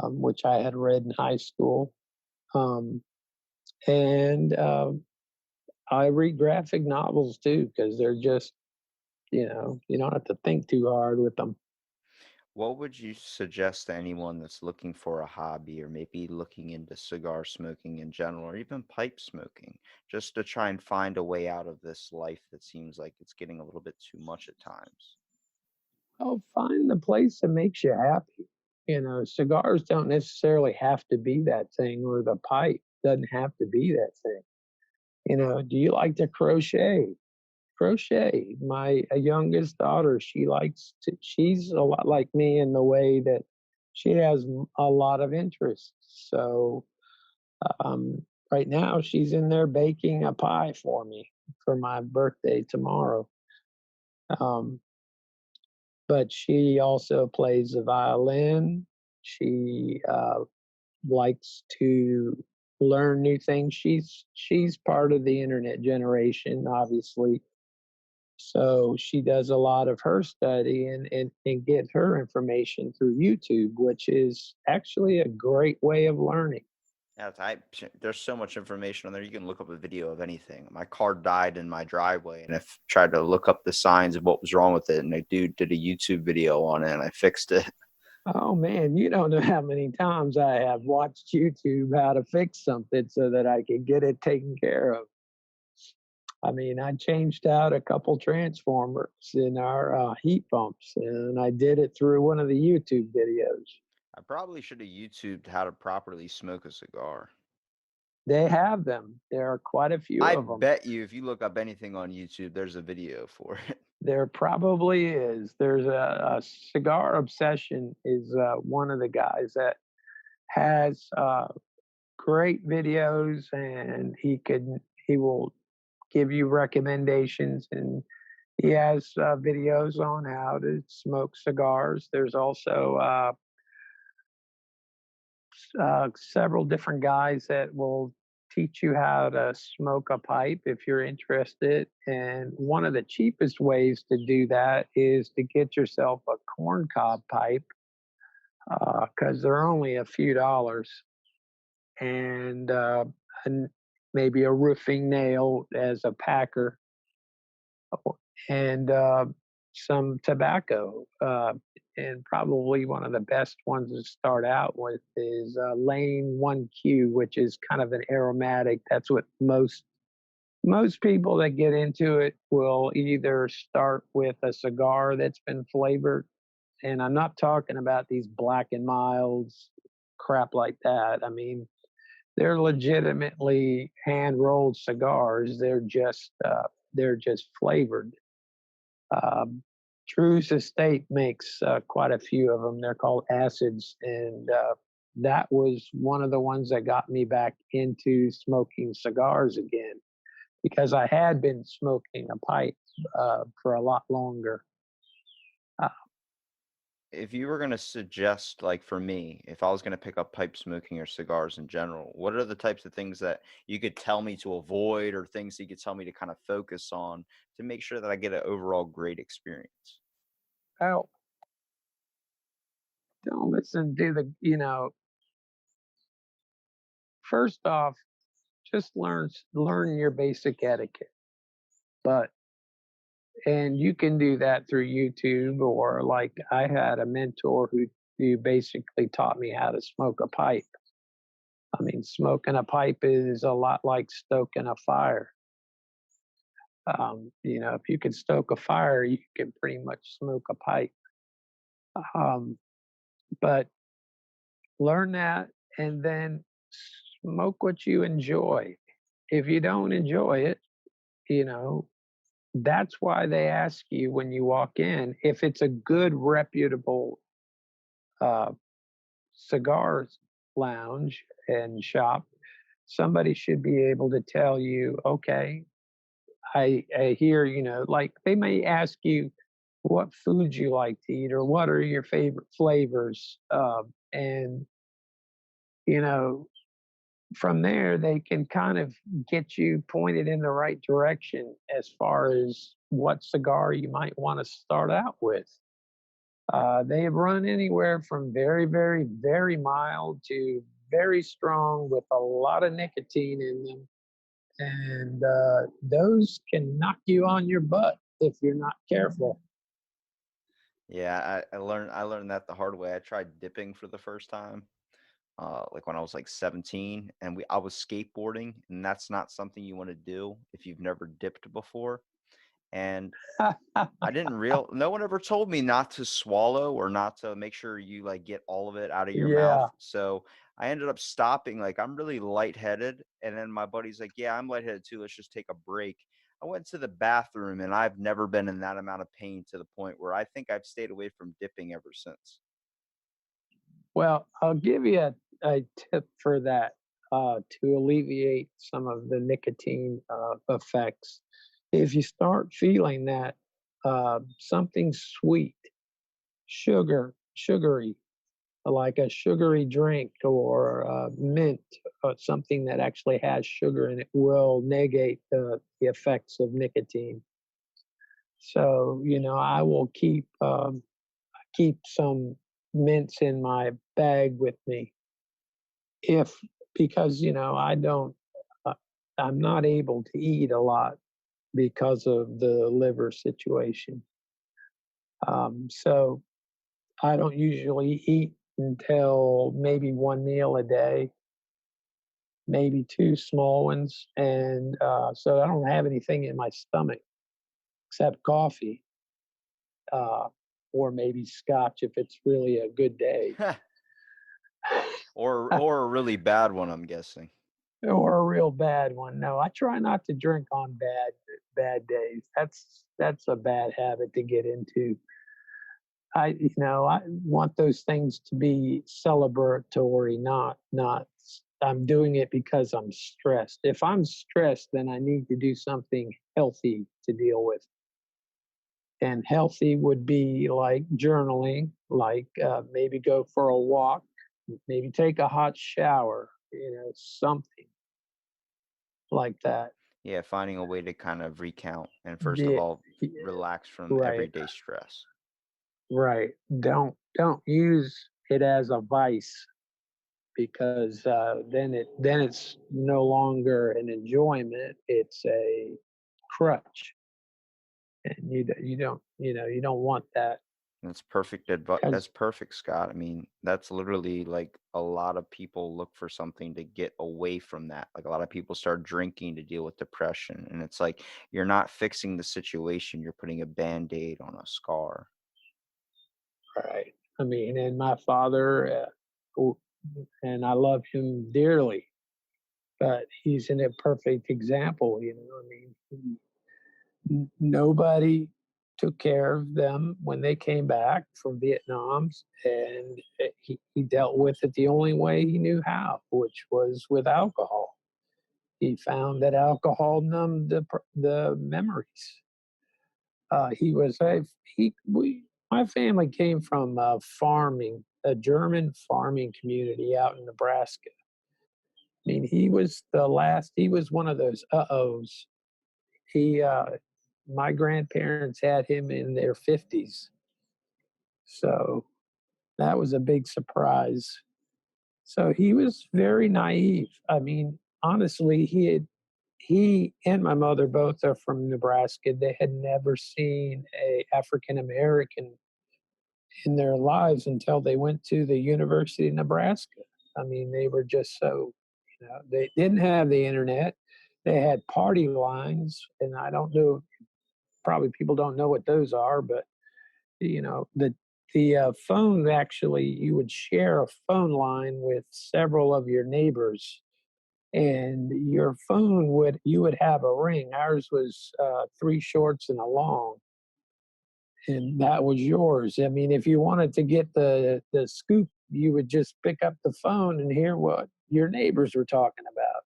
which I had read in high school. Um, and I read graphic novels too because they're just, you don't have to think too hard with them. What would you suggest to anyone that's looking for a hobby or maybe looking into cigar smoking in general or even pipe smoking, just to try and find a way out of this life that seems like it's getting a little bit too much at times? Oh, find the place that makes you happy. Cigars don't necessarily have to be that thing, or the pipe doesn't have to be that thing. Do you like to crochet? Crochet. My youngest daughter, she's a lot like me in the way that she has a lot of interests. So, um, right now she's in there baking a pie for me for my birthday tomorrow. Um, but she also plays the violin. She likes to learn new things. She's part of the internet generation, obviously. So she does a lot of her study and get her information through YouTube, which is actually a great way of learning. Yeah, there's so much information on there. You can look up a video of anything. My car died in my driveway, and I tried to look up the signs of what was wrong with it, and a dude did a YouTube video on it, and I fixed it. Oh man, you don't know how many times I have watched YouTube how to fix something so that I could get it taken care of. I mean, I changed out a couple transformers in our heat pumps, and I did it through one of the YouTube videos. I probably should have YouTubed how to properly smoke a cigar. They have them. There are quite a few I of them. bet you if you look up anything on YouTube, there's a video for it. There probably is. There's a Cigar Obsession is one of the guys that has great videos, and he will give you recommendations, and he has videos on how to smoke cigars. There's also several different guys that will teach you how to smoke a pipe if you're interested. And one of the cheapest ways to do that is to get yourself a corncob pipe because they're only a few dollars, and, and maybe a roofing nail as a packer, and some tobacco. And probably one of the best ones to start out with is Lane 1Q, which is kind of an aromatic. That's what most people that get into it will either start with a cigar that's been flavored. And I'm not talking about these black and milds, crap like that. I mean, they're legitimately hand rolled cigars. They're just flavored. Um, True's Estate makes quite a few of them. They're called acids, and that was one of the ones that got me back into smoking cigars again because I had been smoking a pipe for a lot longer. Uh, If you were going to suggest, like for me, if I was going to pick up pipe smoking or cigars in general, what are the types of things that you could tell me to avoid or things that you could tell me to kind of focus on to make sure that I get an overall great experience? well, don't listen to first off, just learn your basic etiquette. But and you can do that through YouTube, or like I had a mentor who basically taught me how to smoke a pipe. I mean, smoking a pipe is a lot like stoking a fire. If you can stoke a fire, you can pretty much smoke a pipe. Um, but learn that and then smoke what you enjoy. If you don't enjoy it, you know, that's why they ask you when you walk in if it's a good, reputable uh, cigars lounge and shop. Somebody should be able to tell you, okay, I hear, like they may ask you what foods you like to eat or what are your favorite flavors. And, you know, from there, they can kind of get you pointed in the right direction as far as what cigar you might want to start out with. They run anywhere from very, very, very mild to very strong with a lot of nicotine in them. And those can knock you on your butt if you're not careful. Yeah, I learned that the hard way. I tried dipping for the first time, like when I was like 17, and I was skateboarding, and that's not something you want to do if you've never dipped before. And I didn't real no one ever told me not to swallow or not to make sure you like get all of it out of your mouth. Yeah. So I ended up stopping, like I'm really lightheaded. And then my buddy's like, yeah, I'm lightheaded too. Let's just take a break. I went to the bathroom and I've never been in that amount of pain to the point where I think I've stayed away from dipping ever since. Well, I'll give you a tip for that to alleviate some of the nicotine effects. If you start feeling that something sweet, sugary, like a sugary drink or mint, or something that actually has sugar in it, will negate the effects of nicotine. So, I will keep some mints in my bag with me if because I don't uh, I'm not able to eat a lot because of the liver situation. So I don't usually eat until maybe one meal a day, maybe two small ones, and so I don't have anything in my stomach except coffee, uh, or maybe scotch if it's really a good day. Or a really bad one, I'm guessing. Or a real bad one. No, I try not to drink on bad days. That's a bad habit to get into. I want those things to be celebratory, not I'm doing it because I'm stressed. If I'm stressed, then I need to do something healthy to deal with. And healthy would be like journaling, like maybe go for a walk, maybe take a hot shower, something like that. Yeah, finding a way to kind of recount and first of Yeah, all, yeah, relax from right, everyday stress. right. Don't use it as a vice because then it's no longer an enjoyment. It's a crutch, and you don't want that That's perfect advice. That's because perfect, Scott. I mean, that's literally like a lot of people look for something to get away from that. Like a lot of people start drinking to deal with depression. And it's like you're not fixing the situation, you're putting a band-aid on a scar. right. I mean, and my father, and I love him dearly, but he's an imperfect example. I mean, nobody took care of them when they came back from Vietnam, and he dealt with it the only way he knew how, which was with alcohol. He found that alcohol numbed the memories. He was a he we My family came from a German farming community out in Nebraska. I mean, he was one of those uh-ohs. He My grandparents had him in their 50s. So that was a big surprise. So he was very naive. I mean, honestly, he and my mother both are from Nebraska. They had never seen a African American in their lives until they went to the University of Nebraska. I mean, they were just so, they didn't have the internet. They had party lines, and I don't know, probably people don't know what those are, but the phone, actually, you would share a phone line with several of your neighbors, and your phone would you would have a ring. Ours was three shorts and a long, and that was yours. I mean, if you wanted to get the scoop, you would just pick up the phone and hear what your neighbors were talking about,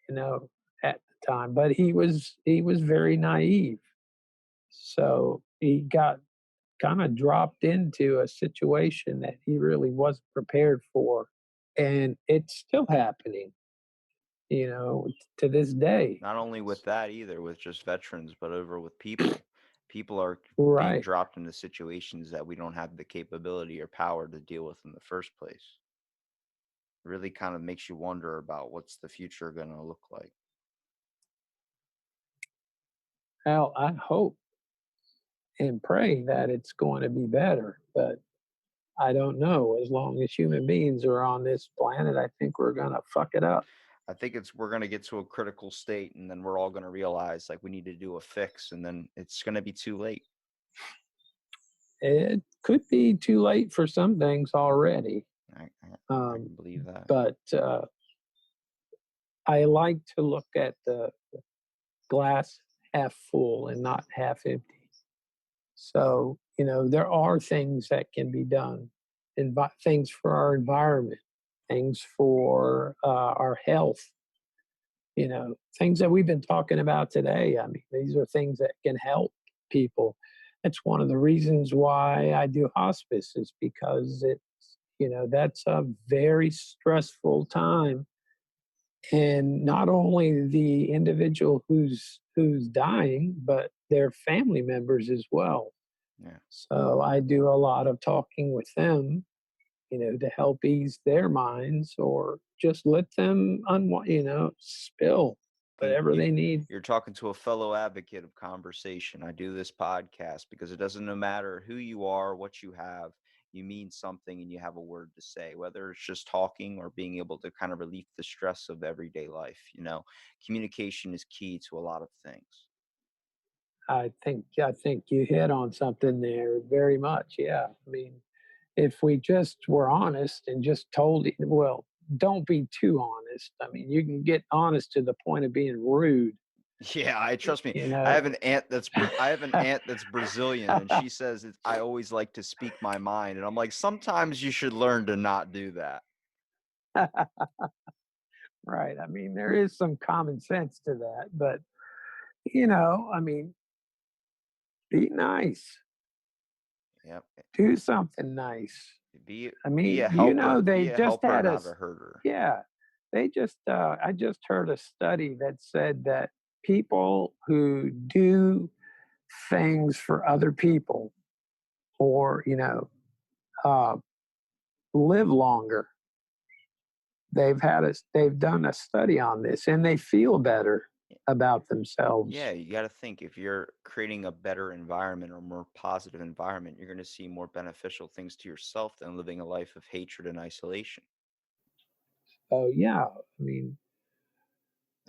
you know, at the time. But he was very naive, so he got kind of dropped into a situation that he really wasn't prepared for. And it's still happening, to this day. Not only with that either, with just veterans, but over with people. People are being Right. dropped into situations that we don't have the capability or power to deal with in the first place. Really kind of makes you wonder about what's the future going to look like. Hell, I hope and pray that it's going to be better. But I don't know. As long as human beings are on this planet, I think we're going to fuck it up. I think we're going to get to a critical state, and then we're all going to realize like we need to do a fix, and then it's going to be too late. It could be too late for some things already. I can believe that. But I like to look at the glass half full and not half empty. So, there are things that can be done, things for our environment, things for our health, things that we've been talking about today. I mean, these are things that can help people. That's one of the reasons why I do hospice, is because that's a very stressful time. And not only the individual who's dying, but their family members as well. Yeah. So I do a lot of talking with them, to help ease their minds, or just let them spill whatever they need. You're talking to a fellow advocate of conversation. I do this podcast because it doesn't matter who you are, what you have, you mean something and you have a word to say, whether it's just talking or being able to kind of relieve the stress of everyday life. Communication is key to a lot of things. I think you hit on something there very much. Yeah. I mean, if we just were honest and just told, well, don't be too honest. I mean, you can get honest to the point of being rude. Yeah, trust me. I have an aunt that's Brazilian, and she says I always like to speak my mind, and I'm like, sometimes you should learn to not do that. Right. I mean, there is some common sense to that, but I mean, be nice. Yep. Do something nice. Be I mean, be a helper. they Be a just helper, had not a herder. Yeah, they just. I just heard a study that said that people who do things for other people, or live longer. They've done a study on this, and they feel better about themselves. Yeah, you got to think, if you're creating a better environment or more positive environment, you're going to see more beneficial things to yourself than living a life of hatred and isolation. Oh yeah, I mean,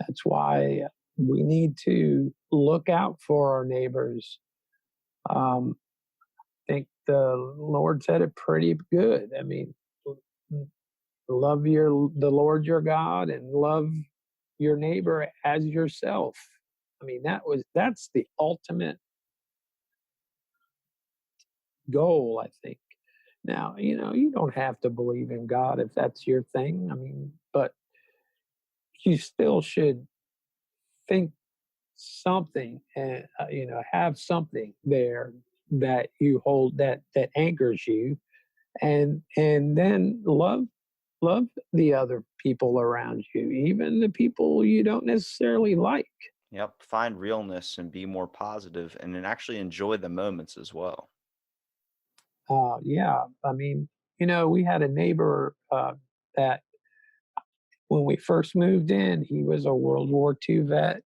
that's why we need to look out for our neighbors. I think the Lord said it pretty good. I mean, love the Lord your God and love your neighbor as yourself. I mean, that's the ultimate goal, I think. Now, you don't have to believe in God if that's your thing. I mean, but you still should think something, and have something there that you hold, that anchors you, and then love the other people around you, even the people you don't necessarily like. Yep, find realness and be more positive, and then actually enjoy the moments as well. Yeah, I mean, we had a neighbor that when we first moved in, he was a World War II vet.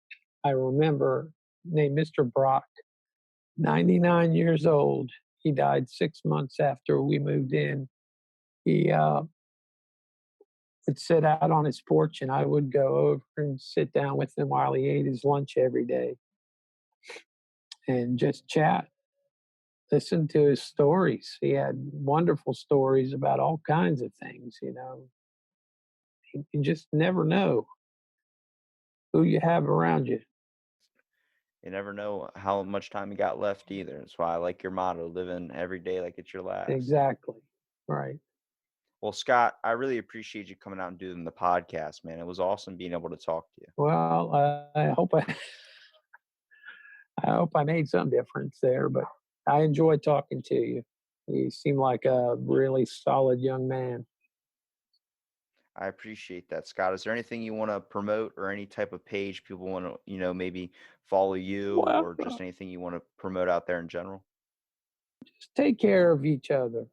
I remember, named Mr. Brock, 99 years old. He died 6 months after we moved in. He would sit out on his porch, and I would go over and sit down with him while he ate his lunch every day and just chat, listen to his stories. He had wonderful stories about all kinds of things. You just never know who you have around you. You never know how much time you got left either. That's why I like your motto, living every day like it's your last. Exactly. Right. Well, Scott, I really appreciate you coming out and doing the podcast, man. It was awesome being able to talk to you. Well, I hope I hope I made some difference there, but I enjoyed talking to you. You seem like a really solid young man. I appreciate that, Scott. Is there anything you want to promote, or any type of page people want to, maybe follow you, Well, or just anything you want to promote out there in general? just take care of each other.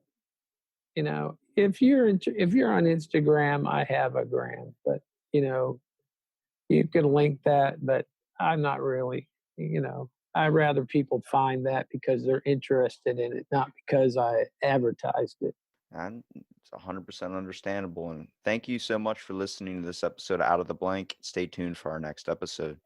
If you're on Instagram, I have a gram, but you can link that. But I'm not really. I rather people find that because they're interested in it, not because I advertised it. And it's 100% understandable. And thank you so much for listening to this episode of Out of the Blank. Stay tuned for our next episode.